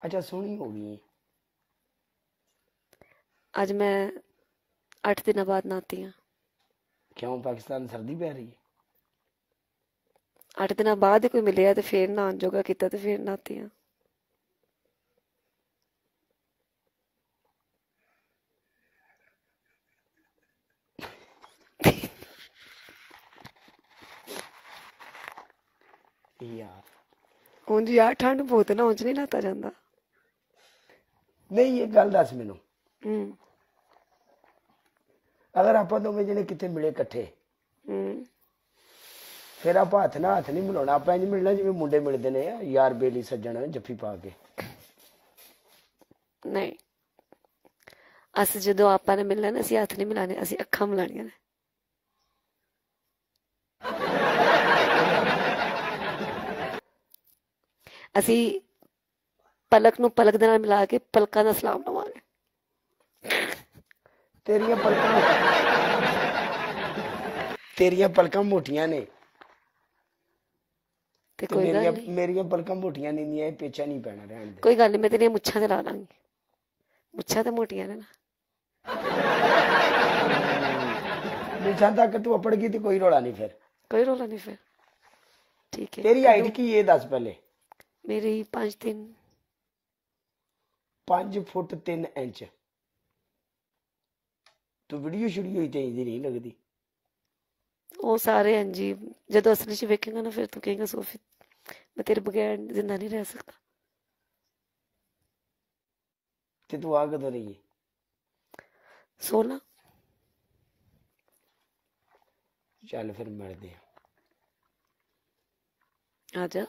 अच्छा सोहनी हो गई है। आज मैं 8 दिन बाद नहाती हूँ। क्यों पाकिस्तान सर्दी पै रही है? 8 दिन बाद ही कोई मिले तो फिर नहान जोगा किता तो फिर नहाती हूँ। यार ਉਂਝ यार ठंड बहुत है ना, ਉਂਝ नहीं नहाता जाता। नहीं ये गल दस मैनू, हम्म अगर आप दोवें जने कितने मिले इकट्ठे हम्म फिर आप हाथ ना हाथ नहीं मिलाना, आप इंज मिलना जिवें मुंडे मिलते ने यार बेली सज्जन जफ्फी पा के। नहीं, ਅਸੀਂ ਜਦੋਂ ਆਪਾਂ ਨੇ ਮਿਲਣਾ ਨਾ, ਅਸੀਂ ਹੱਥ ਨਹੀਂ ਮਿਲਾਣੇ, ਅਸੀਂ ਅੱਖਾਂ ਮਿਲਾਣੀਆਂ ਨੇ। ਅਸੀਂ ਪਲਕ ਨੂੰ ਪਲਕ ਦੇ ਨਾਲ ਮਿਲਾ ਕੇ ਪਲਕਾਂ ਦਾ ਸਲਾਮ ਲਵਾਂਗੇ। तेरिया पलकां मोटियां ने ਤੇ ते ਕੋਈ ਗੱਲ ਨਹੀਂ, मेरिया पलकां मोटियां नहीं दियां, पेचा नहीं पैना रहन दे। ਕੋਈ ਗੱਲ ਨਹੀਂ, ਮੈਂ ਤੇਰੀਆਂ ਮੁੱਛਾਂ ਤੇ ਲਾ ਲਾਂਗੀ। ਮੁੱਛਾਂ ਤੇ ਮੋਟੀਆਂ ਨੇ ਨਾ। निशान तक तू अपड़ गई तो कोई रौला नहीं फिर। कोई रोला नहीं फिर। ठीक है। तेरी हाइट की ये दस पहले? मेरी 5 3। 5 फुट 3 इंच। तू वीडियो शुडियो ही तेज नहीं लगती। वो सारे हैं जी, जब असली च वेखेगा ना फिर तू कहेगा सोफी मैं तेरे बगैर जिंदा नहीं रह सकता। ते तू आ कदों रही है? 16। चल फिर मिलते हैं। आजा,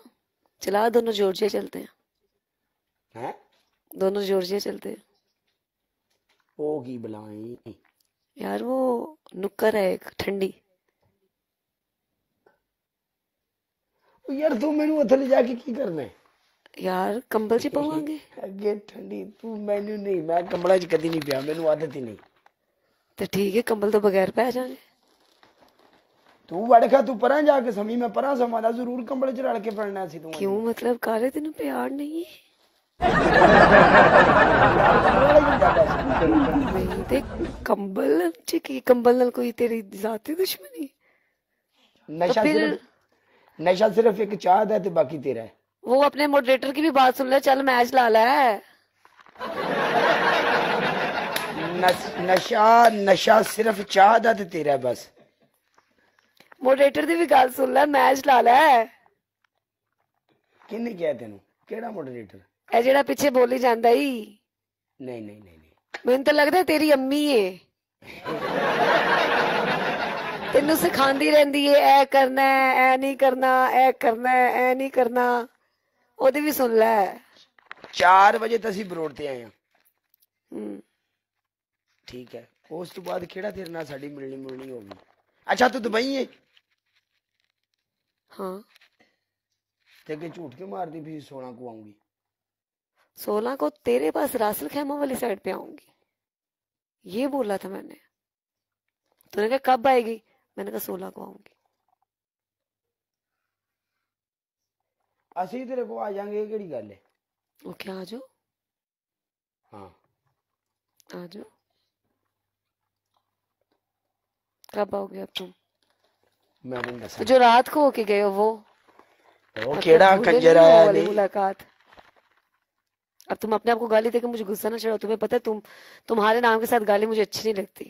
चला, दोनों जॉर्जिया चलते हैं। हैं? दोनों जॉर्जिया चलते हैं। वो की बुलाई यार वो नुक्कर है एक ठंडी। यार तू मेनू उत्थे ले जाके की करना है? यार कंबल च पवांगे। अगे ठंडी तू मैनू नहीं, मैं कंबला च कदी नहीं पिया, मेनू आदत ही नहीं। तो ठीक है, कंबल तो बगैर पै जाने। तू वड़खा, तू परा जाके समी, मैं परा समादा जरूर कंबल च रल के पड़ना सी तू। क्यों, मतलब काले तेन प्यार नहीं है? नहीं ते कंबल च की, कंबल नाल कोई तेरी जाती दुश्मनी? नशा फिर नशा सिर्फ एक चाहत है, तो बाकी तेरा है। वो अपने मॉडरेटर की भी बात सुन ले, चल मैच ला ले। नशा सिर्फ चाहत है, तो तेरा है बस। मॉडरेटर की भी गल सुन ले, मैच ला ले। किन्ने कहा तेनू? केड़ा मॉडरेटर? ए जेड़ा पीछे बोली जांदा ही। नहीं नहीं नहीं नहीं, मैनू तो लगदा तेरी अम्मी है, तेनू सिखांदी रहंदी है ए करना है, ए नहीं करना, ए करना है, ए नहीं करना। ओदी भी सुन ले। 4 बजे तो असीं बरोड़ ते आए हां। ठीक है, उस तो बाद केड़ा तेरे नाल साडी मिलनी मुलनी होगी? अच्छा तू दुबई है? हाँ। ते अगे झूठ क्यों मारदी भी 16 को आऊंगी? 16 को तेरे पास रासल खैमा वाली साइड पे आऊंगी, ये बोला था मैंने। तूने कहा कब आएगी? मैंने कहा 16 को आऊंगी। असीं तेरे को आ जाएंगे, केड़ी गल है? ओके, आ जाओ। हाँ आ जाओ। कब आओगे अब तुम? मैं नहीं दसा। जो रात को होके गए हो वो केड़ा कंजर है वाली मुलाकात। अब तुम अपने आप को गाली देकर मुझे गुस्सा ना चढ़ाओ। तुम्हें पता है तुम्हारे नाम के साथ गाली मुझे अच्छी नहीं लगती।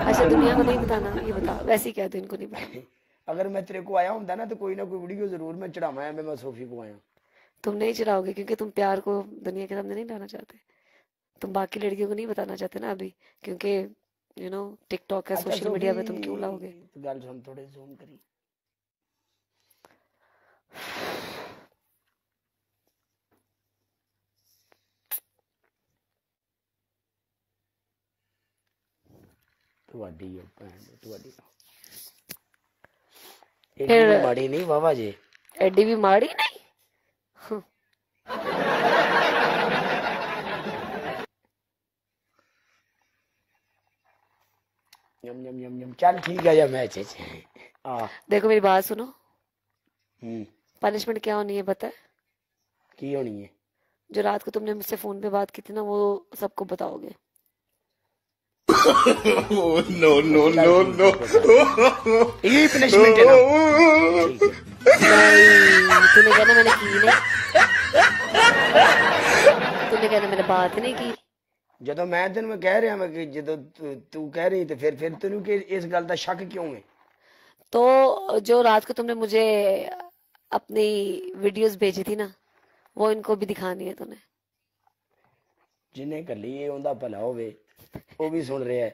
अच्छा दुनिया को नहीं बताना, ये बता, वैसे ही कह दो इनको नहीं बताना। अगर मैं तेरे को आया होता ना तो कोई ना कोई वीडियो जरूर मैं चढ़ावा है, मैं सोफी को आया। तुम नहीं चढ़ाओगे क्योंकि तुम प्यार को दुनिया के सामने नहीं लाना चाहते। तुम बाकी लड़कियों को नहीं बताना चाहते ना अभी, क्योंकि टिकटॉक है, सोशल मीडिया पे तुम क्यों लाओगे? गल सुन, थोड़े जूम करी। ਤੁਹਾਡੀ ਭੈਣ ਤੁਹਾਡੀ एडी माड़ी नहीं बाबा जी, एडी भी माड़ी नहीं। यम यम चल ठीक है या मैच देखो मेरी बात सुनो, पनिशमेंट क्या होनी है पता है? की होनी है? जो रात को तुमने मुझसे फोन पे बात की थी ना, वो सबको बताओगे। No, no, no, no. यही पनिशमेंट है ना? ठीक है। नहीं, तूने कहना मैंने की नहीं, तूने कहना मैंने बात नहीं की। ਜਦੋਂ ਮੈਂ ਤੈਨੂੰ ਮੈਂ ਕਹਿ ਰਿਹਾ ਮੈਂ ਕਿ ਜਦੋਂ ਤੂੰ ਕਹਿ ਰਹੀ ਤੇ ਫਿਰ ਤੈਨੂੰ ਕਿ ਇਸ ਗੱਲ ਦਾ ਸ਼ੱਕ ਕਿਉਂ ਹੈ? तो जो रात को तुमने मुझे अपनी वीडियोस भेजी थी ना, वो इनको भी दिखानी है तूने। ਜਿਹਨੇ ਕੱਲੀ ਇਹ ਉਹਦਾ ਭਲਾ ਹੋਵੇ, ਉਹ ਵੀ ਸੁਣ ਰਿਹਾ ਹੈ।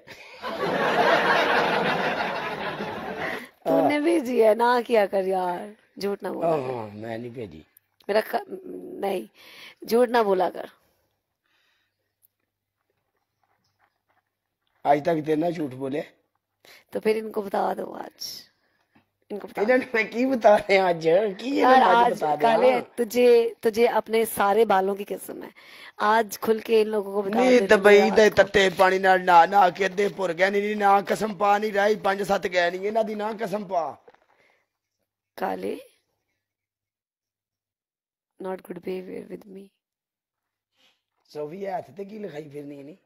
तूने भेजी है ना, किया कर यार, झूठ ना बोला कर। हाँ मैं नहीं भेजी। नहीं, झूठ ना बोला कर। आज तक तेरे ना झूठ बोले तो फिर इनको बता दो आज, इनको बता इन्हें मैं की बता रहे हैं आज की यार। आज आज बता दे। काले, हाँ। तुझे अपने सारे बालों की कसम है, आज खुल के इन लोगों को बता नहीं दे। दुबई दे तत्ते पानी नाल ना के अद्धे भुर गए नहीं ना कसम पा नहीं रही 5-7 गए नहीं इन्हां दी ना कसम पा। काले, not good behaviour with me. Sophie हाथ ते की लिखाई फिरनी नहीं